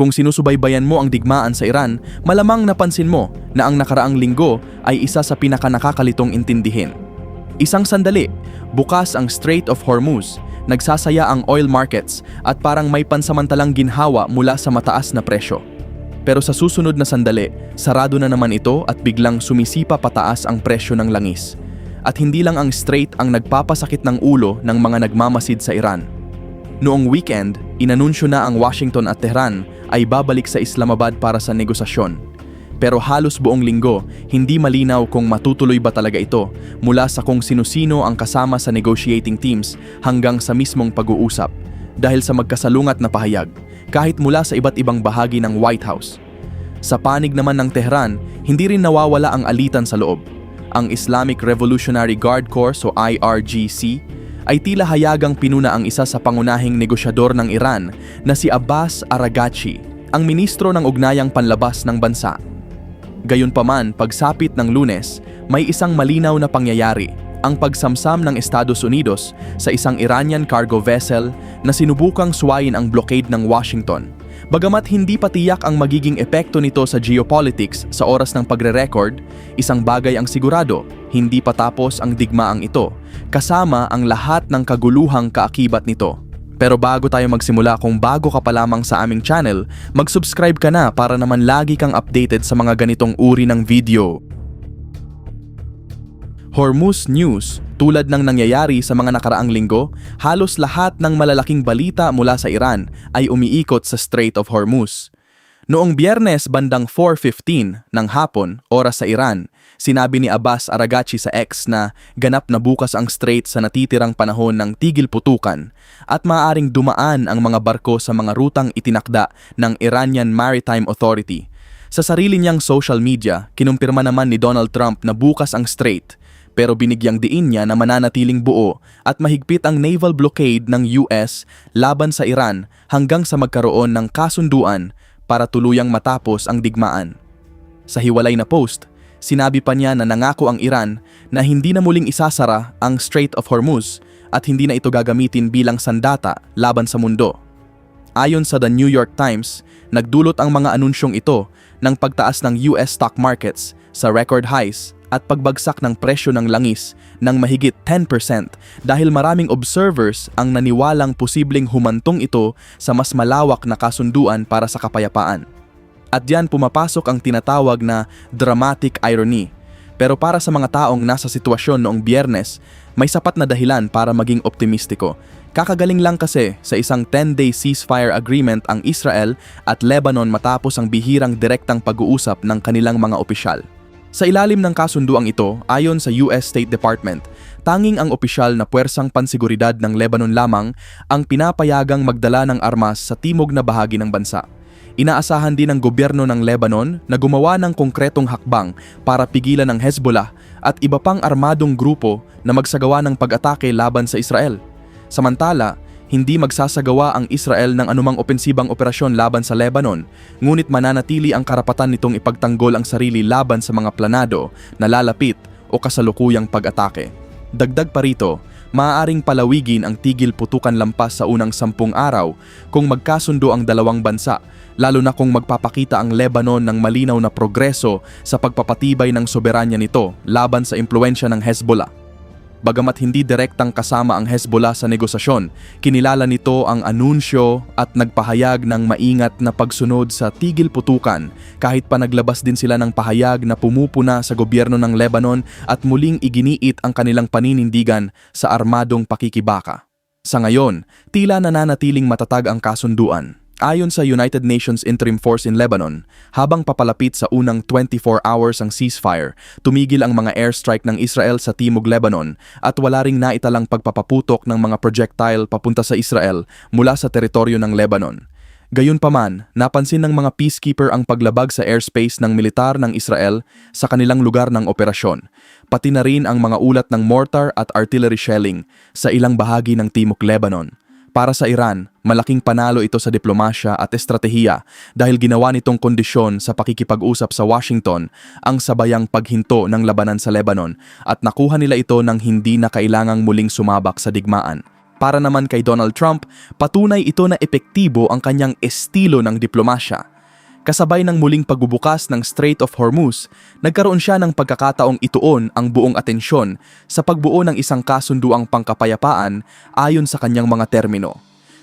Kung sinusubaybayan mo ang digmaan sa Iran, malamang napansin mo na ang nakaraang linggo ay isa sa pinakanakakalitong intindihin. Isang sandali, bukas ang Strait of Hormuz, nagsasaya ang oil markets at parang may pansamantalang ginhawa mula sa mataas na presyo. Pero sa susunod na sandali, sarado na naman ito at biglang sumisipa pataas ang presyo ng langis. At hindi lang ang strait ang nagpapasakit ng ulo ng mga nagmamasid sa Iran. Noong weekend, inanunsyo na ang Washington at Tehran ay babalik sa Islamabad para sa negosasyon. Pero halos buong linggo, hindi malinaw kung matutuloy ba talaga ito mula sa kung sino-sino ang kasama sa negotiating teams hanggang sa mismong pag-uusap dahil sa magkasalungat na pahayag kahit mula sa iba't ibang bahagi ng White House. Sa panig naman ng Tehran, hindi rin nawawala ang alitan sa loob. Ang Islamic Revolutionary Guard Corps o IRGC ay tila hayagang pinuna ang isa sa pangunahing negosyador ng Iran na si Abbas Araghchi, ang ministro ng ugnayang panlabas ng bansa. Gayunpaman, pagsapit ng Lunes, may isang malinaw na pangyayari, ang pagsamsam ng Estados Unidos sa isang Iranian cargo vessel na sinubukang suwayin ang blockade ng Washington. Bagamat hindi pa tiyak ang magiging epekto nito sa geopolitics sa oras ng pagre-record, isang bagay ang sigurado, hindi pa tapos ang digmaang ito, kasama ang lahat ng kaguluhang kaakibat nito. Pero bago tayo magsimula, kung bago ka pa lamang sa aming channel, mag-subscribe ka na para naman lagi kang updated sa mga ganitong uri ng video. Hormuz News. Tulad ng nangyayari sa mga nakaraang linggo, halos lahat ng malalaking balita mula sa Iran ay umiikot sa Strait of Hormuz. Noong Biyernes bandang 4:15 ng hapon, oras sa Iran, sinabi ni Abbas Araghchi sa X na ganap na bukas ang strait sa natitirang panahon ng tigil putukan at maaaring dumaan ang mga barko sa mga rutang itinakda ng Iranian Maritime Authority. Sa sarili niyang social media, kinumpirma naman ni Donald Trump na bukas ang strait, pero binigyang diin niya na mananatiling buo at mahigpit ang naval blockade ng US laban sa Iran hanggang sa magkaroon ng kasunduan para tuluyang matapos ang digmaan. Sa hiwalay na post, sinabi pa niya na nangako ang Iran na hindi na muling isasara ang Strait of Hormuz at hindi na ito gagamitin bilang sandata laban sa mundo. Ayon sa The New York Times, nagdulot ang mga anunsyong ito ng pagtaas ng US stock markets sa record highs at pagbagsak ng presyo ng langis ng mahigit 10% dahil maraming observers ang naniwalang posibleng humantong ito sa mas malawak na kasunduan para sa kapayapaan. At diyan pumapasok ang tinatawag na dramatic irony. Pero para sa mga taong nasa sitwasyon noong Biyernes, may sapat na dahilan para maging optimistiko. Kakagaling lang kasi sa isang 10-day ceasefire agreement ang Israel at Lebanon matapos ang bihirang direktang pag-uusap ng kanilang mga opisyal. Sa ilalim ng kasunduang ito, ayon sa US State Department, tanging ang opisyal na puwersang pansiguridad ng Lebanon lamang ang pinapayagang magdala ng armas sa timog na bahagi ng bansa. Inaasahan din ng gobyerno ng Lebanon na gumawa ng konkretong hakbang para pigilan ang Hezbollah at iba pang armadong grupo na magsagawa ng pag-atake laban sa Israel. Samantala, hindi magsasagawa ang Israel ng anumang opensibang operasyon laban sa Lebanon, ngunit mananatili ang karapatan nitong ipagtanggol ang sarili laban sa mga planado na lalapit o kasalukuyang pag-atake. Dagdag pa rito, maaaring palawigin ang tigil putukan lampas sa unang 10 araw kung magkasundo ang dalawang bansa, lalo na kung magpapakita ang Lebanon ng malinaw na progreso sa pagpapatibay ng soberanya nito laban sa impluensya ng Hezbollah. Bagamat hindi direktang kasama ang Hezbollah sa negosasyon, kinilala nito ang anunsyo at nagpahayag ng maingat na pagsunod sa tigil putukan kahit pa naglabas din sila ng pahayag na pumupuna sa gobyerno ng Lebanon at muling iginiit ang kanilang paninindigan sa armadong pakikibaka. Sa ngayon, tila nananatiling matatag ang kasunduan. Ayon sa United Nations Interim Force in Lebanon, habang papalapit sa unang 24 hours ang ceasefire, tumigil ang mga airstrike ng Israel sa Timog Lebanon at wala ring naitalang pagpapaputok ng mga projectile papunta sa Israel mula sa teritoryo ng Lebanon. Gayunpaman, napansin ng mga peacekeeper ang paglabag sa airspace ng militar ng Israel sa kanilang lugar ng operasyon, pati na rin ang mga ulat ng mortar at artillery shelling sa ilang bahagi ng Timog Lebanon. Para sa Iran, malaking panalo ito sa diplomasya at estratehiya dahil ginawa nitong kondisyon sa pakikipag-usap sa Washington ang sabayang paghinto ng labanan sa Lebanon at nakuha nila ito nang hindi na kailangang muling sumabak sa digmaan. Para naman kay Donald Trump, patunay ito na epektibo ang kanyang estilo ng diplomasya. Kasabay ng muling pagbubukas ng Strait of Hormuz, nagkaroon siya ng pagkakataong ituon ang buong atensyon sa pagbuo ng isang kasunduang pangkapayapaan ayon sa kanyang mga termino.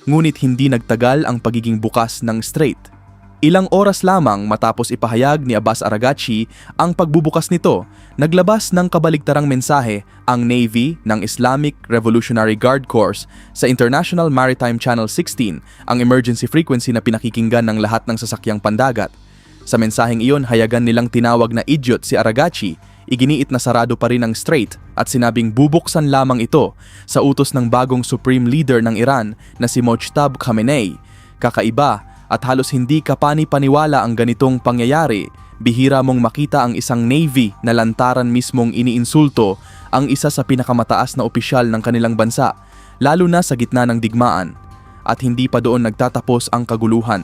Ngunit hindi nagtagal ang pagiging bukas ng strait. Ilang oras lamang matapos ipahayag ni Abbas Araghchi ang pagbubukas nito, naglabas ng kabaligtarang mensahe ang Navy ng Islamic Revolutionary Guard Corps sa International Maritime Channel 16, ang emergency frequency na pinakikinggan ng lahat ng sasakyang pandagat. Sa mensaheng iyon, hayagan nilang tinawag na idiot si Araghchi, iginiit na sarado pa rin ang strait at sinabing bubuksan lamang ito sa utos ng bagong supreme leader ng Iran na si Mojtaba Khamenei. Kakaiba at halos hindi kapani-paniwala ang ganitong pangyayari. Bihira mong makita ang isang Navy na lantaran mismong iniinsulto ang isa sa pinakamataas na opisyal ng kanilang bansa, lalo na sa gitna ng digmaan. At hindi pa doon nagtatapos ang kaguluhan.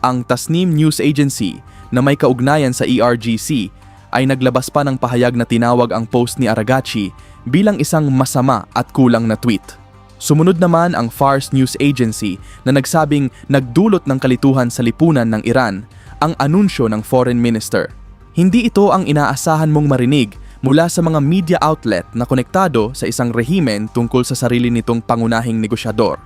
Ang Tasnim News Agency na may kaugnayan sa ERGC ay naglabas pa ng pahayag na tinawag ang post ni Araghchi bilang isang masama at kulang na tweet. Sumunod naman ang Fars News Agency na nagsabing nagdulot ng kalituhan sa lipunan ng Iran ang anunsyo ng foreign minister. Hindi ito ang inaasahan mong marinig mula sa mga media outlet na konektado sa isang rehimen tungkol sa sarili nitong pangunahing negosyador.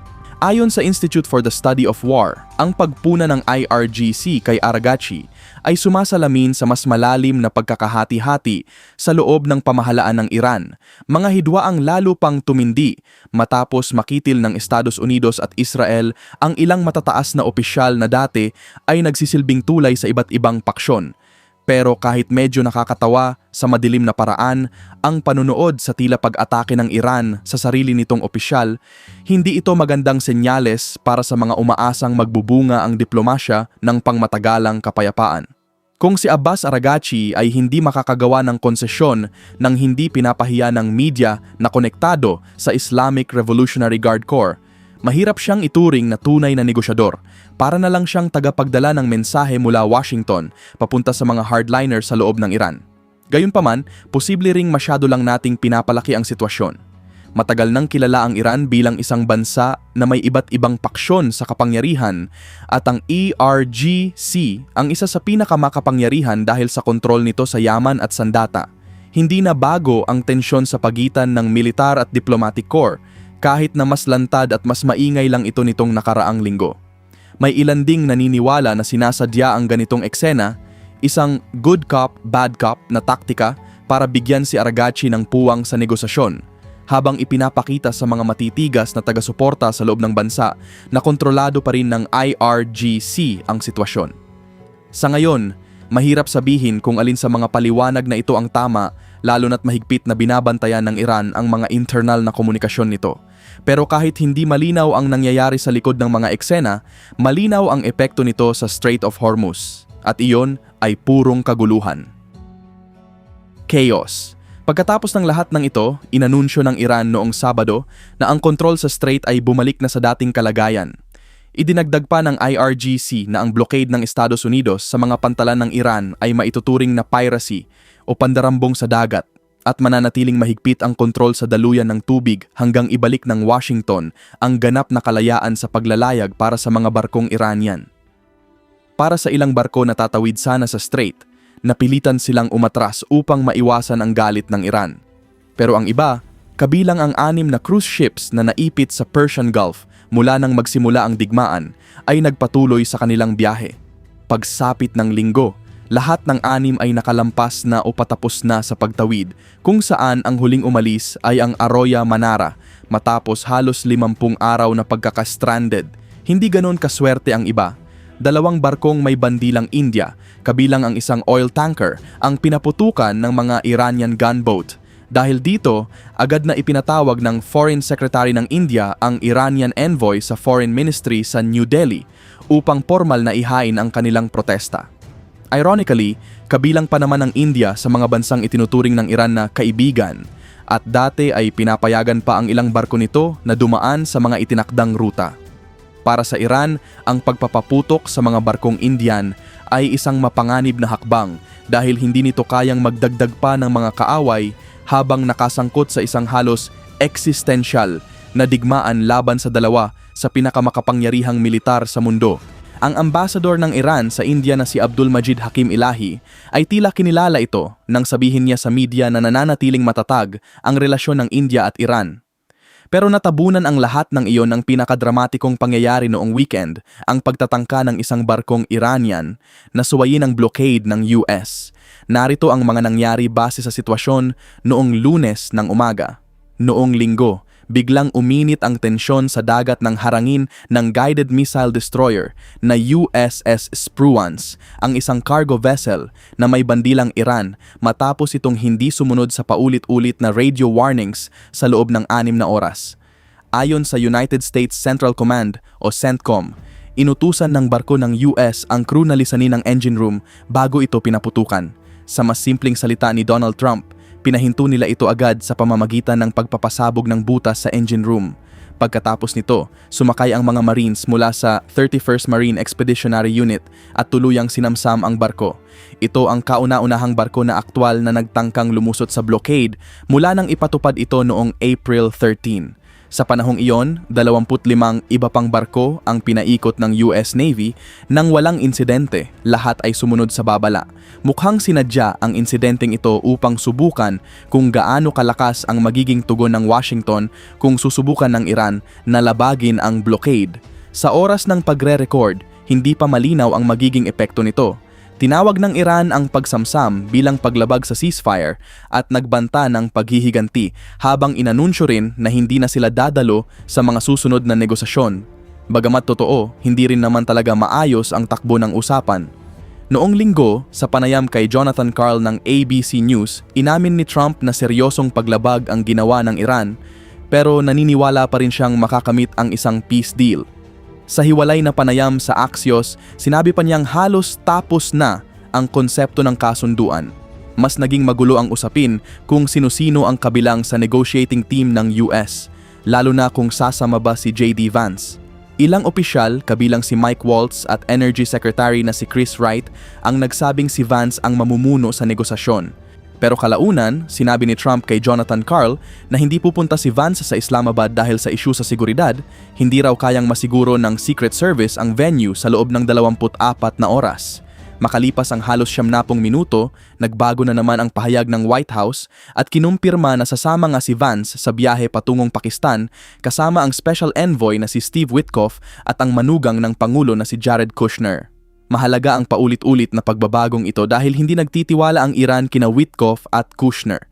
Ayon sa Institute for the Study of War, ang pagpuna ng IRGC kay Araghchi ay sumasalamin sa mas malalim na pagkakahati-hati sa loob ng pamahalaan ng Iran, mga hidwaang lalo pang tumindi matapos makitil ng Estados Unidos at Israel ang ilang matataas na opisyal na dati ay nagsisilbing tulay sa iba't ibang paksyon. Pero kahit medyo nakakatawa sa madilim na paraan ang panunood sa tila pag-atake ng Iran sa sarili nitong opisyal, hindi ito magandang senyales para sa mga umaasang magbubunga ang diplomasya ng pangmatagalang kapayapaan. Kung si Abbas Araghchi ay hindi makakagawa ng konsesyon nang hindi pinapahiya ng media na konektado sa Islamic Revolutionary Guard Corps, mahirap siyang ituring na tunay na negosyador. Para na lang siyang tagapagdala ng mensahe mula Washington papunta sa mga hardliners sa loob ng Iran. Gayunpaman, posible ring masyado lang nating pinapalaki ang sitwasyon. Matagal nang kilala ang Iran bilang isang bansa na may iba't ibang paksyon sa kapangyarihan at ang ERGC ang isa sa pinakamakapangyarihan dahil sa kontrol nito sa yaman at sandata. Hindi na bago ang tensyon sa pagitan ng militar at diplomatic corps, kahit na mas lantad at mas maingay lang ito nitong nakaraang linggo. May ilan ding naniniwala na sinasadya ang ganitong eksena, isang good cop, bad cop na taktika para bigyan si Araghchi ng puwang sa negosasyon, habang ipinapakita sa mga matitigas na taga-suporta sa loob ng bansa na kontrolado pa rin ng IRGC ang sitwasyon. Sa ngayon, mahirap sabihin kung alin sa mga paliwanag na ito ang tama, lalo na't mahigpit na binabantayan ng Iran ang mga internal na komunikasyon nito. Pero kahit hindi malinaw ang nangyayari sa likod ng mga eksena, malinaw ang epekto nito sa Strait of Hormuz. At iyon ay purong kaguluhan. Chaos. Pagkatapos ng lahat ng ito, inanunsyo ng Iran noong Sabado na ang kontrol sa strait ay bumalik na sa dating kalagayan. Idinagdag pa ng IRGC na ang blockade ng Estados Unidos sa mga pantalan ng Iran ay maituturing na piracy o pandarambong sa dagat at mananatiling mahigpit ang kontrol sa daluyan ng tubig hanggang ibalik ng Washington ang ganap na kalayaan sa paglalayag para sa mga barkong Iranian. Para sa ilang barko na tatawid sana sa strait, napilitan silang umatras upang maiwasan ang galit ng Iran. Pero ang iba, kabilang ang 6 na cruise ships na naipit sa Persian Gulf mula nang magsimula ang digmaan, ay nagpatuloy sa kanilang biyahe. Pagsapit ng linggo, lahat ng 6 ay nakalampas na o patapos na sa pagtawid, kung saan ang huling umalis ay ang Arroyo Manara matapos halos 50 araw na pagkaka-stranded. Hindi ganon kaswerte ang iba. 2 barkong may bandilang India, kabilang ang isang oil tanker, ang pinaputukan ng mga Iranian gunboat. Dahil dito, agad na ipinatawag ng Foreign Secretary ng India ang Iranian envoy sa Foreign Ministry sa New Delhi upang formal na ihain ang kanilang protesta. Ironically, kabilang pa naman ang India sa mga bansang itinuturing ng Iran na kaibigan, at dati ay pinapayagan pa ang ilang barko nito na dumaan sa mga itinakdang ruta. Para sa Iran, ang pagpapaputok sa mga barkong Indian ay isang mapanganib na hakbang dahil hindi nito kayang magdagdag pa ng mga kaaway habang nakasangkot sa isang halos existential na digmaan laban sa dalawa sa pinakamakapangyarihang militar sa mundo. Ang ambasador ng Iran sa India na si Abdul Majid Hakim Ilahi ay tila kinilala ito nang sabihin niya sa media na nananatiling matatag ang relasyon ng India at Iran. Pero natabunan ang lahat ng iyon ng pinakadramatikong pangyayari noong weekend, ang pagtatangka ng isang barkong Iranian na suwayin ang blockade ng US. Narito ang mga nangyari base sa sitwasyon noong Lunes ng umaga. Noong Linggo, biglang uminit ang tensyon sa dagat ng harangin ng guided missile destroyer na USS Spruance, ang isang cargo vessel na may bandilang Iran matapos itong hindi sumunod sa paulit-ulit na radio warnings sa loob ng 6 na oras. Ayon sa United States Central Command o CENTCOM, inutusan ng barko ng US ang crew na lisanin ng engine room bago ito pinaputukan. Sa mas simpleng salita ni Donald Trump, pinahinto nila ito agad sa pamamagitan ng pagpapasabog ng butas sa engine room. Pagkatapos nito, sumakay ang mga Marines mula sa 31st Marine Expeditionary Unit at tuluyang sinamsam ang barko. Ito ang kauna-unahang barko na aktwal na nagtangkang lumusot sa blockade mula nang ipatupad ito noong April 13. Sa panahong iyon, 25 iba pang barko ang pinaikot ng US Navy nang walang insidente, lahat ay sumunod sa babala. Mukhang sinadya ang insidenteng ito upang subukan kung gaano kalakas ang magiging tugon ng Washington kung susubukan ng Iran na labagin ang blockade. Sa oras ng pagre-record, hindi pa malinaw ang magiging epekto nito. Tinawag ng Iran ang pagsamsam bilang paglabag sa ceasefire at nagbanta ng paghihiganti habang inanunsyo rin na hindi na sila dadalo sa mga susunod na negosasyon. Bagamat totoo, hindi rin naman talaga maayos ang takbo ng usapan. Noong Linggo, sa panayam kay Jonathan Karl ng ABC News, inamin ni Trump na seryosong paglabag ang ginawa ng Iran, pero naniniwala pa rin siyang makakamit ang isang peace deal. Sa hiwalay na panayam sa Axios, sinabi pa niyang halos tapos na ang konsepto ng kasunduan. Mas naging magulo ang usapin kung sino-sino ang kabilang sa negotiating team ng US, lalo na kung sasama ba si J.D. Vance. Ilang opisyal, kabilang si Mike Waltz at Energy Secretary na si Chris Wright, ang nagsabing si Vance ang mamumuno sa negosasyon. Pero kalaunan, sinabi ni Trump kay Jonathan Karl na hindi pupunta si Vance sa Islamabad dahil sa isyu sa seguridad, hindi raw kayang masiguro ng Secret Service ang venue sa loob ng 24 na oras. Makalipas ang halos 70 minuto, nagbago na naman ang pahayag ng White House at kinumpirma na sasama nga si Vance sa biyahe patungong Pakistan kasama ang Special Envoy na si Steve Witkoff at ang manugang ng Pangulo na si Jared Kushner. Mahalaga ang paulit-ulit na pagbabagong ito dahil hindi nagtitiwala ang Iran kina Witkoff at Kushner.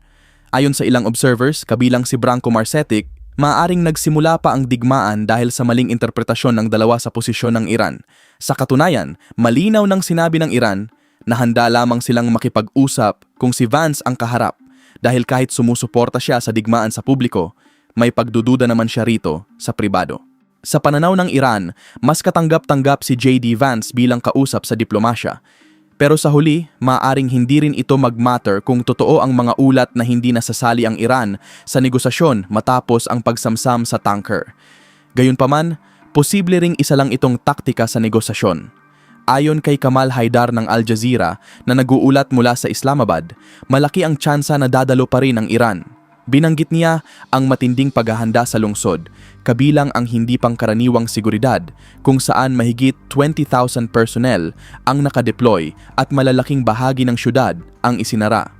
Ayon sa ilang observers, kabilang si Branko Marcetic, maaaring nagsimula pa ang digmaan dahil sa maling interpretasyon ng dalawa sa posisyon ng Iran. Sa katunayan, malinaw nang sinabi ng Iran na handa lamang silang makipag-usap kung si Vance ang kaharap dahil kahit sumusuporta siya sa digmaan sa publiko, may pagdududa naman siya rito sa pribado. Sa pananaw ng Iran, mas katanggap-tanggap si J.D. Vance bilang kausap sa diplomasya. Pero sa huli, maaaring hindi rin ito mag-matter kung totoo ang mga ulat na hindi nasasali ang Iran sa negosasyon matapos ang pagsamsam sa tanker. Gayunpaman, posible ring isa lang itong taktika sa negosasyon. Ayon kay Kamal Haidar ng Al Jazeera na nag-uulat mula sa Islamabad, malaki ang tsansa na dadalo pa rin ang Iran. Binanggit niya ang matinding paghahanda sa lungsod, kabilang ang hindi pangkaraniwang seguridad kung saan mahigit 20,000 personnel ang nakadeploy at malalaking bahagi ng syudad ang isinara.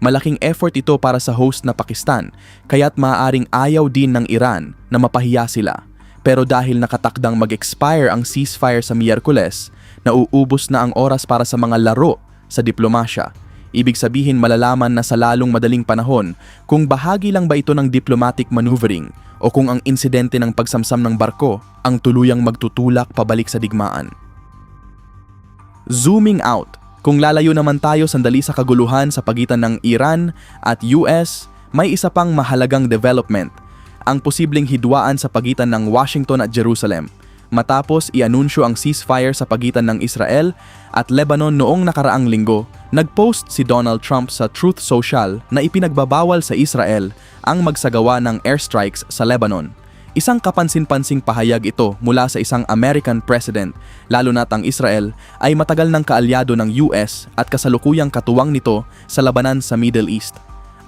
Malaking effort ito para sa host na Pakistan, kaya't maaaring ayaw din ng Iran na mapahiya sila. Pero dahil nakatakdang mag-expire ang ceasefire sa Miyerkules, nauubos na ang oras para sa mga laro sa diplomasya. Ibig sabihin malalaman na sa lalong madaling panahon kung bahagi lang ba ito ng diplomatic maneuvering o kung ang insidente ng pagsamsam ng barko ang tuluyang magtutulak pabalik sa digmaan. Zooming out, kung lalayo naman tayo sandali sa kaguluhan sa pagitan ng Iran at US, may isa pang mahalagang development, ang posibleng hidwaan sa pagitan ng Washington at Jerusalem. Matapos i-anunsyo ang ceasefire sa pagitan ng Israel at Lebanon noong nakaraang linggo, nag-post si Donald Trump sa Truth Social na ipinagbabawal sa Israel ang magsagawa ng airstrikes sa Lebanon. Isang kapansin-pansing pahayag ito mula sa isang American president, lalo na't ang Israel ay matagal ng kaalyado ng US at kasalukuyang katuwang nito sa labanan sa Middle East.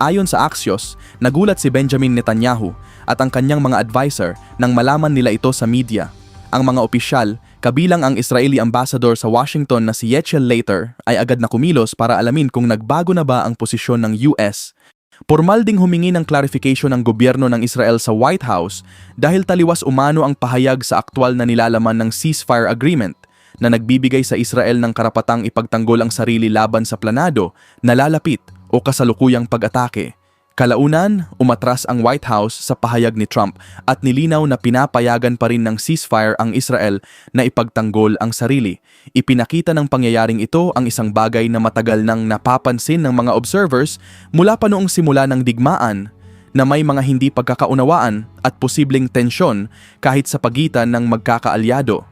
Ayon sa Axios, nagulat si Benjamin Netanyahu at ang kanyang mga advisor nang malaman nila ito sa media. Ang mga opisyal, kabilang ang Israeli ambassador sa Washington na si Yechiel Later, ay agad na kumilos para alamin kung nagbago na ba ang posisyon ng US. Pormal ding humingi ng clarification ng gobyerno ng Israel sa White House dahil taliwas umano ang pahayag sa aktwal na nilalaman ng ceasefire agreement na nagbibigay sa Israel ng karapatang ipagtanggol ang sarili laban sa planado, nalalapit o kasalukuyang pag-atake. Kalaunan, umatras ang White House sa pahayag ni Trump at nilinaw na pinapayagan pa rin ng ceasefire ang Israel na ipagtanggol ang sarili. Ipinakita ng pangyayaring ito ang isang bagay na matagal nang napapansin ng mga observers mula pa noong simula ng digmaan, na may mga hindi pagkakaunawaan at posibleng tensyon kahit sa pagitan ng magkakaalyado.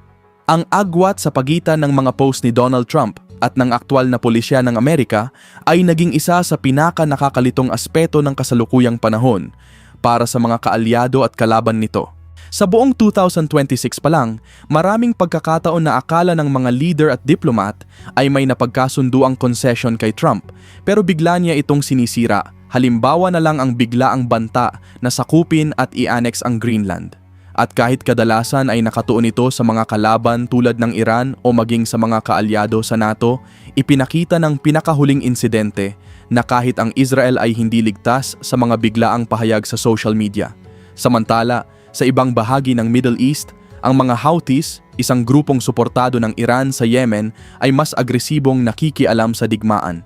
Ang agwat sa pagitan ng mga post ni Donald Trump at ng aktwal na pulisya ng Amerika ay naging isa sa pinaka-nakakalitong aspeto ng kasalukuyang panahon para sa mga kaalyado at kalaban nito. Sa buong 2026 pa lang, maraming pagkakataon na akala ng mga leader at diplomat ay may napagkasunduang concession kay Trump, pero bigla niya itong sinisira. Halimbawa na lang ang biglaang banta na sakupin at i-annex ang Greenland. At kahit kadalasan ay nakatuon ito sa mga kalaban tulad ng Iran o maging sa mga kaalyado sa NATO, ipinakita ng pinakahuling insidente na kahit ang Israel ay hindi ligtas sa mga biglaang pahayag sa social media. Samantala, sa ibang bahagi ng Middle East, ang mga Houthis, isang grupong suportado ng Iran sa Yemen, ay mas agresibong nakikialam sa digmaan.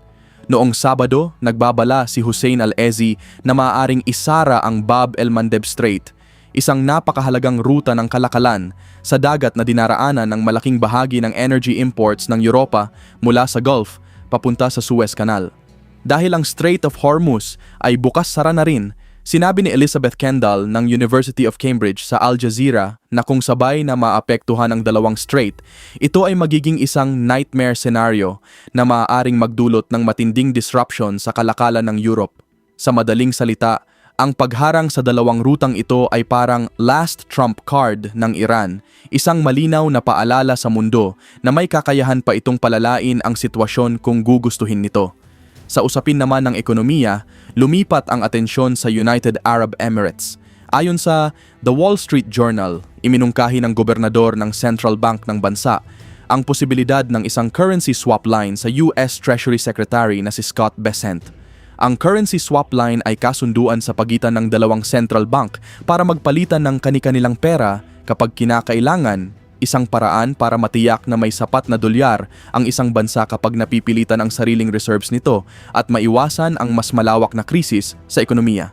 Noong Sabado, nagbabala si Hussein al-Ezi na maaaring isara ang Bab el-Mandeb Strait, isang napakahalagang ruta ng kalakalan sa dagat na dinaraanan ng malaking bahagi ng energy imports ng Europa mula sa Gulf papunta sa Suez Canal. Dahil ang Strait of Hormuz ay bukas-sara na rin, sinabi ni Elizabeth Kendall ng University of Cambridge sa Al Jazeera na kung sabay na maapektuhan ang dalawang strait, ito ay magiging isang nightmare scenario na maaaring magdulot ng matinding disruption sa kalakalan ng Europe. Sa madaling salita, ang pagharang sa dalawang rutang ito ay parang last trump card ng Iran, isang malinaw na paalala sa mundo na may kakayahan pa itong palalain ang sitwasyon kung gugustuhin nito. Sa usapin naman ng ekonomiya, lumipat ang atensyon sa United Arab Emirates. Ayon sa The Wall Street Journal, iminungkahi ng gobernador ng Central Bank ng bansa ang posibilidad ng isang currency swap line sa US Treasury Secretary na si Scott Bessent. Ang currency swap line ay kasunduan sa pagitan ng dalawang central bank para magpalitan ng kani-kanilang pera kapag kinakailangan, isang paraan para matiyak na may sapat na dolyar ang isang bansa kapag napipilitan ang sariling reserves nito at maiwasan ang mas malawak na krisis sa ekonomiya.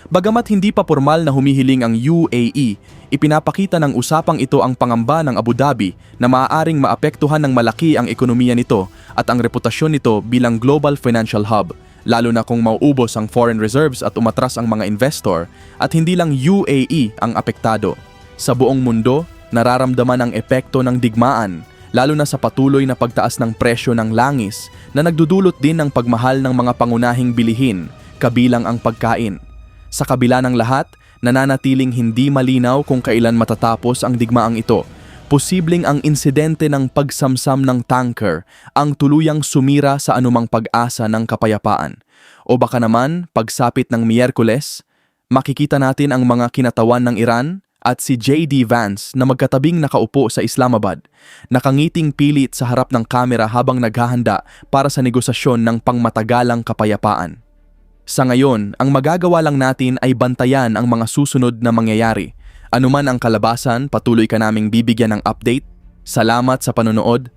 Bagamat hindi pa formal na humihiling ang UAE, ipinapakita ng usapang ito ang pangamba ng Abu Dhabi na maaaring maapektuhan ng malaki ang ekonomiya nito at ang reputasyon nito bilang global financial hub, lalo na kung mauubos ang foreign reserves at umatras ang mga investor at hindi lang UAE ang apektado. Sa buong mundo, nararamdaman ang epekto ng digmaan, lalo na sa patuloy na pagtaas ng presyo ng langis na nagdudulot din ng pagmahal ng mga pangunahing bilihin, kabilang ang pagkain. Sa kabila ng lahat, nananatiling hindi malinaw kung kailan matatapos ang digmaang ito. Posibleng ang insidente ng pagsamsam ng tanker ang tuluyang sumira sa anumang pag-asa ng kapayapaan. O baka naman, pagsapit ng Miyerkules, makikita natin ang mga kinatawan ng Iran at si J.D. Vance na magkatabing nakaupo sa Islamabad, nakangiting pilit sa harap ng kamera habang naghahanda para sa negosasyon ng pangmatagalang kapayapaan. Sa ngayon, ang magagawa lang natin ay bantayan ang mga susunod na mangyayari. Anuman ang kalabasan, patuloy ka naming bibigyan ng update. Salamat sa panonood.